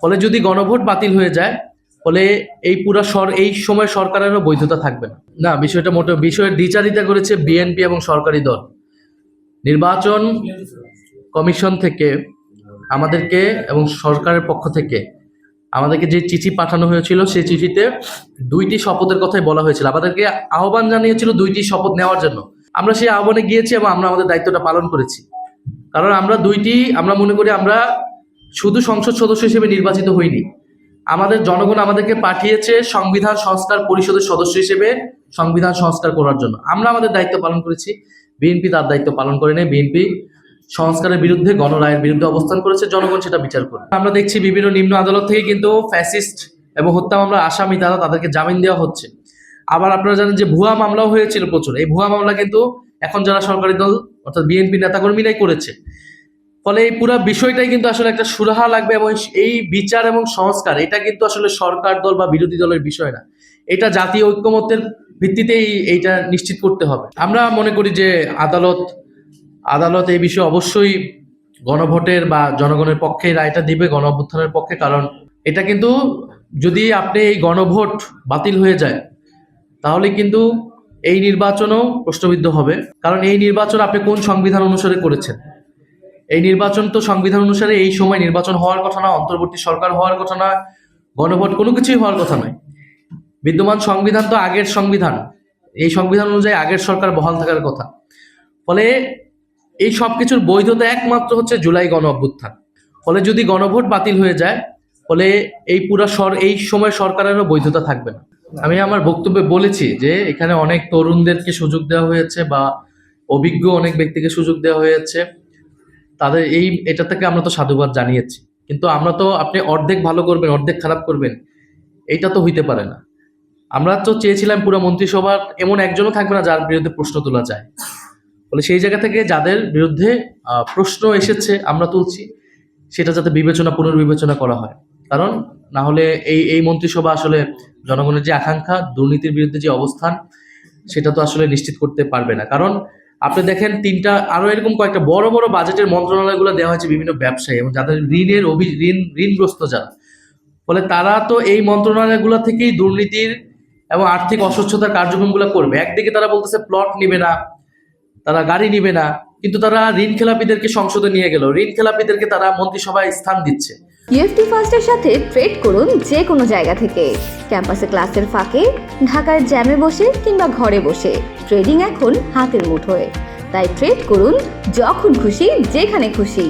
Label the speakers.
Speaker 1: ফলে যদি গণভোট বাতিল হয়ে যায়, ফলে এই পুরা এই সময় সরকারেরও বৈধতা থাকবে না। না, বিষয়টা মোটেও বিষয়ের দ্বিচারিতা করেছে বিএনপি এবং সরকারি দল। নির্বাচন কমিশন থেকে আমাদেরকে এবং সরকারের পক্ষ থেকে আমাদেরকে যে চিঠি পাঠানো হয়েছিল, সেই চিঠিতে 2টি শপথের কথাই বলা হয়েছিল। আমাদেরকে আহ্বান জানিয়েছিল 2টি শপথ নেওয়ার জন্য। আমরা সেই আহ্বানে গিয়েছি এবং আমরা আমাদের দায়িত্বটা পালন করেছি। কারণ আমরা মনে করি আমরা শুধু সংসদ সদস্য হিসেবে নির্বাচিত হইনি, আমাদের জনগণ আমাদেরকে পাঠিয়েছে সংবিধান সংস্কার পরিষদের সদস্য হিসেবে সংবিধান সংস্কার করার জন্য। আমরা আমাদের দায়িত্ব পালন করেছি, বিএনপি তার দায়িত্ব পালন করে নেই। বিএনপি সংস্কারের বিরুদ্ধে, গণরায়ের বিরুদ্ধে অবস্থান করেছে, জনগণ সেটা বিচার করে। আমরা দেখছি বিভিন্ন নিম্ন আদালত থেকে কিন্তু ফ্যাসিস্ট এবং হত্যা মামলার আসামি তাদেরকে জামিন দেওয়া হচ্ছে। আবার আপনারা জানেন যে ভুয়া মামলাও হয়েছিল প্রচুর। এই ভুয়া মামলা কিন্তু এখন যারা সরকারি দল অর্থাৎ বিএনপি নেতাকর্মীরাই করেছে। ফলে এই পুরো বিষয়টাই কিন্তু আসলে একটা সুরাহা লাগবে এবং এই বিচার এবং সংস্কার এটা কিন্তু আসলে সরকার দল বা বিরোধী দলের বিষয় না, এটা জাতীয় ঐক্যমত্যের ভিত্তিতেই এইটা নিশ্চিত করতে হবে। আমরা মনে করি যে আদালত এই বিষয়ে অবশ্যই গণভোটের বা জনগণের পক্ষে রায়টা দিবে, গণ অভ্যুত্থানের পক্ষে। কারণ এটা কিন্তু যদি আপনি এই গণভোট বাতিল হয়ে যায়, তাহলে কিন্তু এই নির্বাচনও প্রশ্নবিদ্ধ হবে। কারণ এই নির্বাচন আপনি কোন সংবিধান অনুসারে করেছেন? এই নির্বাচন তো সংবিধান অনুসারে এই সময় নির্বাচন হওয়ার কথা না, অন্তর্বর্তী সরকার হওয়ার কথা না, গণভোট কোনো কিছুই হওয়ার কথা নয়। বিদ্যমান সংবিধান তো আগের সংবিধান, এই সংবিধান অনুযায়ী আগের সরকার বহাল থাকার কথা। ফলে এই সব কিছুর বৈধতা একমাত্র হচ্ছে জুলাই গণ অভ্যুত্থান। ফলে যদি গণভোট বাতিল হয়ে যায়, ফলে এই পুরা এই সময় সরকারেরও বৈধতা থাকবে না। আমি আমার বক্তব্যে বলেছি যে এখানে অনেক তরুণদেরকে সুযোগ দেওয়া হয়েছে বা অভিজ্ঞ অনেক ব্যক্তিকে সুযোগ দেওয়া হয়েছে। তাদের এটা থেকে আমরা তো সাধুবাদ জানিয়েছি, কিন্তু আমরা তো আপনি অর্ধেক ভালো করবেন অর্ধেক খারাপ করবেন, এইটা তো হইতে পারে না। আমরা তো চেয়েছিলাম পুরো মন্ত্রিসভার এমন একজনও থাকবে না যার বিরুদ্ধে প্রশ্ন তোলা যায়। ফলে সেই জায়গা থেকে যাদের বিরুদ্ধে প্রশ্ন এসেছে আমরা তুলছি, সেটা যাতে পুনর্বিবেচনা করা হয়। কারণ না হলে এই মন্ত্রিসভা আসলে জনগণের যে আকাঙ্ক্ষা, দুর্নীতির বিরুদ্ধে যে অবস্থান, সেটা তো আসলে নিশ্চিত করতে পারবে না। কারণ আপনি দেখেন আরো এরকম কয়েকটা বড় বড় বাজেটের মন্ত্রণালয়গুলো দেওয়া হয়েছে বিভিন্ন ব্যবসায়ী এবং যাদের ঋণগ্রস্ত যারা। ফলে তারা তো এই মন্ত্রণালয়গুলো থেকেই দুর্নীতির এবং আর্থিক অস্বচ্ছতার কার্যক্রমগুলো করবে। একদিকে তারা বলতেছে প্লট নিবে না, তারা গাড়ি নিবে না, কিন্তু তারা ঋণ খেলাপিদেরকে সংসদে নিয়ে গেল, ঋণ খেলাপিদেরকে তারা মন্ত্রিসভায় স্থান দিচ্ছে।
Speaker 2: ইউএফটি ফার্স্টের সাথে ট্রেড করুন যে কোনো জায়গা থেকে। ক্যাম্পাসে ক্লাসের ফাঁকে, ঢাকার জ্যামে বসে কিংবা ঘরে বসে, ট্রেডিং এখন হাতের মুঠোয়। তাই ট্রেড করুন যখন খুশি, যেখানে খুশি।